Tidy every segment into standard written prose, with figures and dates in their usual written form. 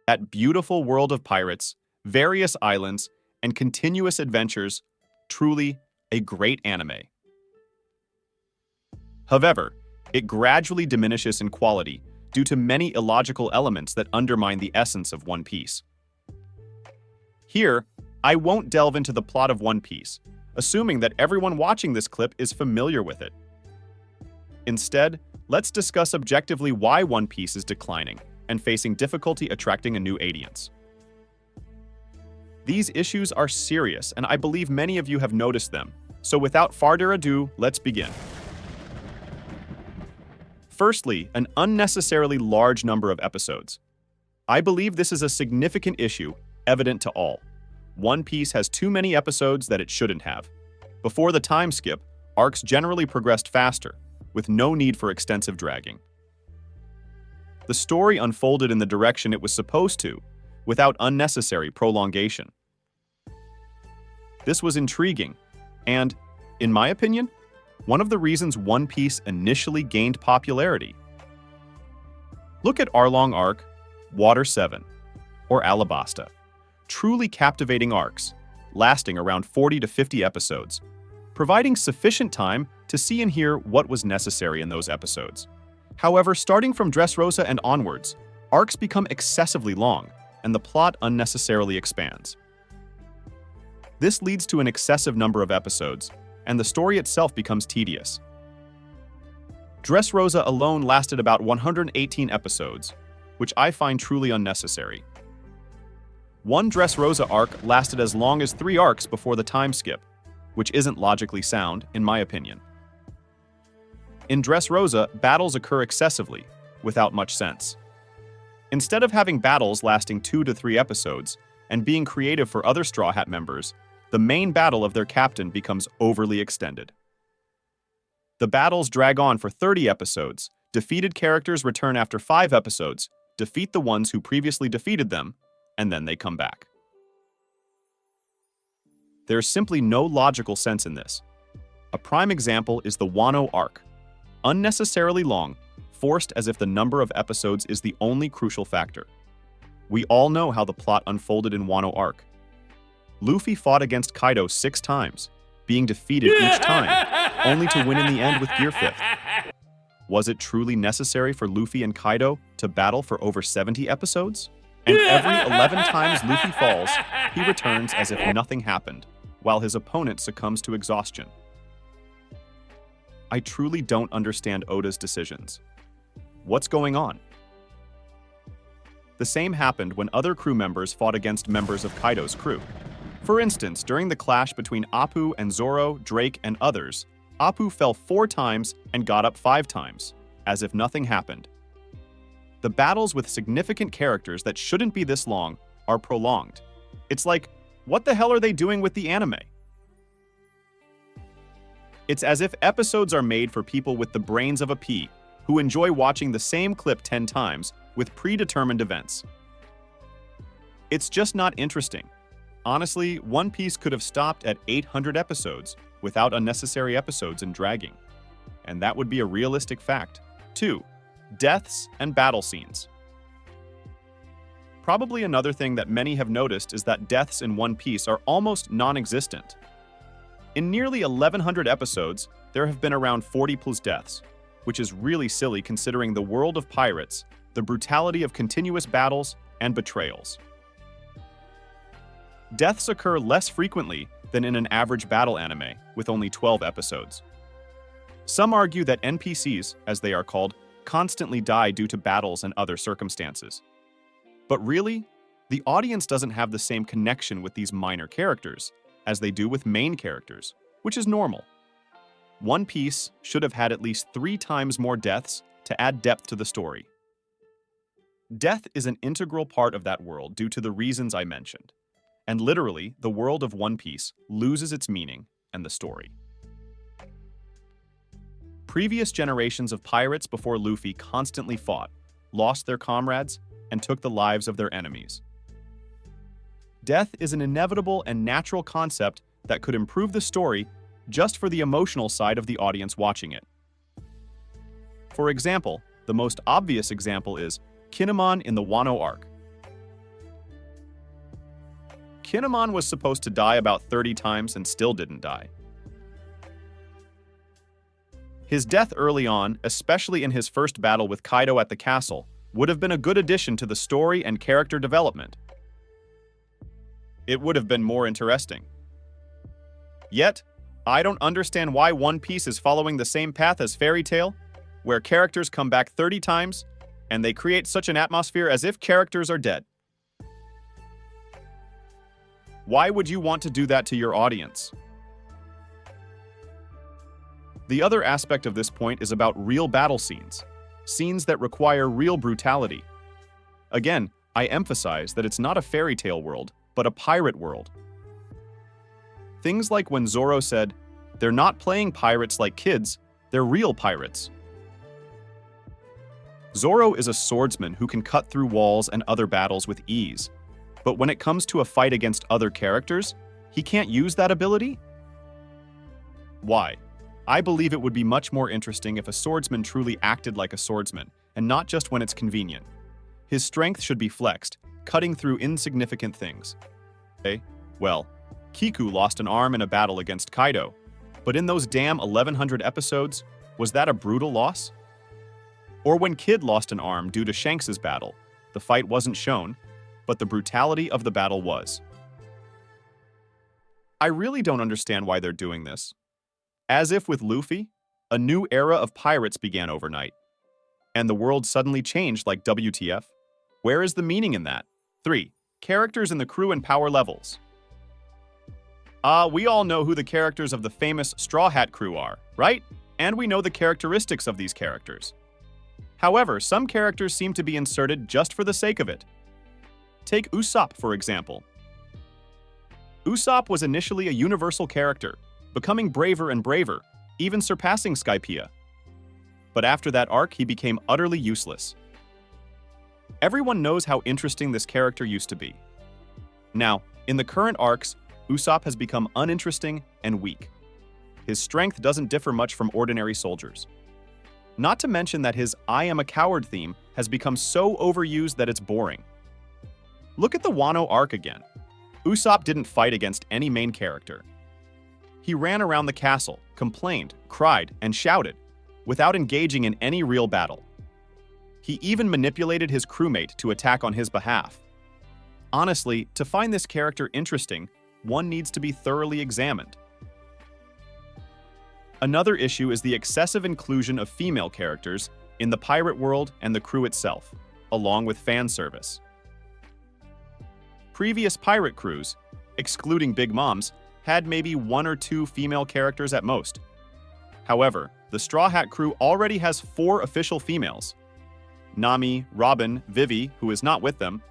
That beautiful world of pirates, various islands, and continuous adventures, truly a great anime. However, it gradually diminishes in quality due to many illogical elements that undermine the essence of One Piece. Here, I won't delve into the plot of One Piece, assuming that everyone watching this clip is familiar with it. Instead, let's discuss objectively why One Piece is declining and facing difficulty attracting a new audience. These issues are serious, and I believe many of you have noticed them. So without further ado, let's begin. Firstly, an unnecessarily large number of episodes. I believe this is a significant issue, evident to all. One Piece has too many episodes that it shouldn't have. Before the time skip, arcs generally progressed faster, with no need for extensive dragging. The story unfolded in the direction it was supposed to, without unnecessary prolongation. This was intriguing, and, in my opinion, one of the reasons One Piece initially gained popularity. Look at Arlong Arc, Water 7, or Alabasta. Truly captivating arcs, lasting around 40 to 50 episodes, providing sufficient time to see and hear what was necessary in those episodes. However, starting from Dressrosa and onwards, arcs become excessively long, and the plot unnecessarily expands. This leads to an excessive number of episodes, and the story itself becomes tedious. Dressrosa alone lasted about 118 episodes, which I find truly unnecessary. One Dressrosa arc lasted as long as 3 arcs before the time skip, which isn't logically sound, in my opinion. In Dressrosa, battles occur excessively, without much sense. Instead of having battles lasting 2 to 3 episodes, and being creative for other Straw Hat members, the main battle of their captain becomes overly extended. The battles drag on for 30 episodes, defeated characters return after 5 episodes, defeat the ones who previously defeated them, and then they come back. There's simply no logical sense in this. A prime example is the Wano arc. Unnecessarily long, forced as if the number of episodes is the only crucial factor. We all know how the plot unfolded in Wano arc. Luffy fought against Kaido 6 times, being defeated each time, only to win in the end with Gear 5th. Was it truly necessary for Luffy and Kaido to battle for over 70 episodes? And every 11 times Luffy falls, he returns as if nothing happened, while his opponent succumbs to exhaustion. I truly don't understand Oda's decisions. What's going on? The same happened when other crew members fought against members of Kaido's crew. For instance, during the clash between Appu and Zoro, Drake, and others, Appu fell 4 times and got up 5 times, as if nothing happened. The battles with significant characters that shouldn't be this long are prolonged. It's like, what the hell are they doing with the anime? It's as if episodes are made for people with the brains of a pea, who enjoy watching the same clip 10 times with predetermined events. It's just not interesting. Honestly, One Piece could have stopped at 800 episodes without unnecessary episodes and dragging. And that would be a realistic fact. 2. Deaths and battle scenes. Probably another thing that many have noticed is that deaths in One Piece are almost non-existent. In nearly 1100 episodes, there have been around 40 plus deaths, which is really silly considering the world of pirates, the brutality of continuous battles, and betrayals. Deaths occur less frequently than in an average battle anime, with only 12 episodes. Some argue that NPCs, as they are called, constantly die due to battles and other circumstances. But really, the audience doesn't have the same connection with these minor characters as they do with main characters, which is normal. One Piece should have had at least 3 times more deaths to add depth to the story. Death is an integral part of that world due to the reasons I mentioned. And literally, the world of One Piece loses its meaning and the story. Previous generations of pirates before Luffy constantly fought, lost their comrades, and took the lives of their enemies. Death is an inevitable and natural concept that could improve the story just for the emotional side of the audience watching it. For example, the most obvious example is Kinemon in the Wano arc. Kinemon was supposed to die about 30 times and still didn't die. His death early on, especially in his first battle with Kaido at the castle, would have been a good addition to the story and character development. It would have been more interesting. Yet, I don't understand why One Piece is following the same path as Fairy Tail, where characters come back 30 times, and they create such an atmosphere as if characters are dead. Why would you want to do that to your audience? The other aspect of this point is about real battle scenes, scenes that require real brutality. Again, I emphasize that it's not a fairy tale world, but a pirate world. Things like when Zoro said, "They're not playing pirates like kids, they're real pirates." Zoro is a swordsman who can cut through walls and other battles with ease, but when it comes to a fight against other characters, he can't use that ability? Why? I believe it would be much more interesting if a swordsman truly acted like a swordsman, and not just when it's convenient. His strength should be flexed, cutting through insignificant things. Okay? Well, Kiku lost an arm in a battle against Kaido, but in those damn 1100 episodes, was that a brutal loss? Or when Kid lost an arm due to Shanks's battle, the fight wasn't shown, but the brutality of the battle was. I really don't understand why they're doing this. As if with Luffy, a new era of pirates began overnight, and the world suddenly changed like WTF. Where is the meaning in that? 3. Characters in the crew and power levels. We all know who the characters of the famous Straw Hat crew are, right? And we know the characteristics of these characters. However, some characters seem to be inserted just for the sake of it. Take Usopp, for example. Usopp was initially a universal character, becoming braver and braver, even surpassing Skypiea. But after that arc, he became utterly useless. Everyone knows how interesting this character used to be. Now, in the current arcs, Usopp has become uninteresting and weak. His strength doesn't differ much from ordinary soldiers. Not to mention that his "I am a coward" theme has become so overused that it's boring. Look at the Wano arc again. Usopp didn't fight against any main character. He ran around the castle, complained, cried, and shouted, without engaging in any real battle. He even manipulated his crewmate to attack on his behalf. Honestly, to find this character interesting, one needs to be thoroughly examined. Another issue is the excessive inclusion of female characters in the pirate world and the crew itself, along with fan service. Previous pirate crews, excluding Big Moms, had maybe 1 or 2 female characters at most. However, the Straw Hat crew already has 4 official females: Nami, Robin, Vivi, who is not with them,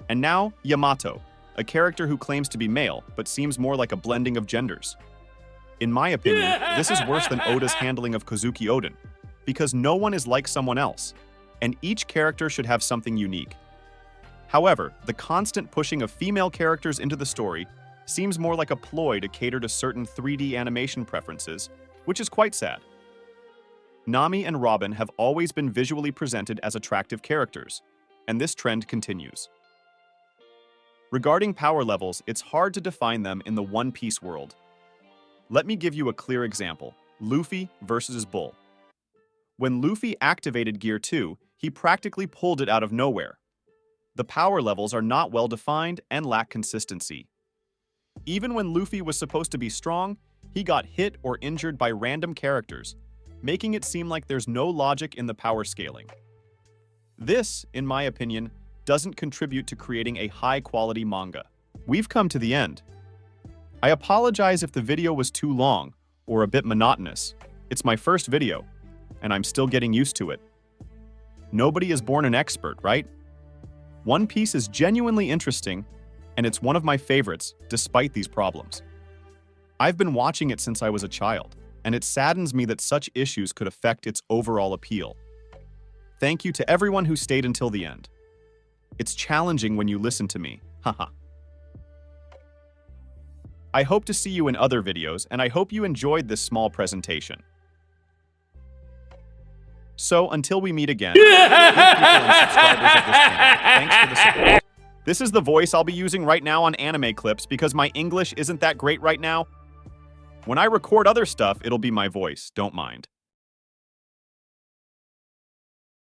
and now Yamato, a character who claims to be male but seems more like a blending of genders. In my opinion, this is worse than Oda's handling of Kozuki Oden, because no one is like someone else, and each character should have something unique. However, the constant pushing of female characters into the story seems more like a ploy to cater to certain 3D animation preferences, which is quite sad. Nami and Robin have always been visually presented as attractive characters, and this trend continues. Regarding power levels, it's hard to define them in the One Piece world. Let me give you a clear example: Luffy versus Bull. When Luffy activated Gear 2, he practically pulled it out of nowhere. The power levels are not well defined and lack consistency. Even when Luffy was supposed to be strong, he got hit or injured by random characters, making it seem like there's no logic in the power scaling. This, in my opinion, doesn't contribute to creating a high-quality manga. We've come to the end. I apologize if the video was too long or a bit monotonous. It's my first video, and I'm still getting used to it. Nobody is born an expert, right? One Piece is genuinely interesting, and it's one of my favorites, despite these problems. I've been watching it since I was a child, and it saddens me that such issues could affect its overall appeal. Thank you to everyone who stayed until the end. It's challenging when you listen to me, haha. I hope to see you in other videos, and I hope you enjoyed this small presentation. So, until we meet again, good people and subscribers of this channel, thanks for the support. This is the voice I'll be using right now on anime clips because my English isn't that great right now. When I record other stuff, it'll be my voice, don't mind.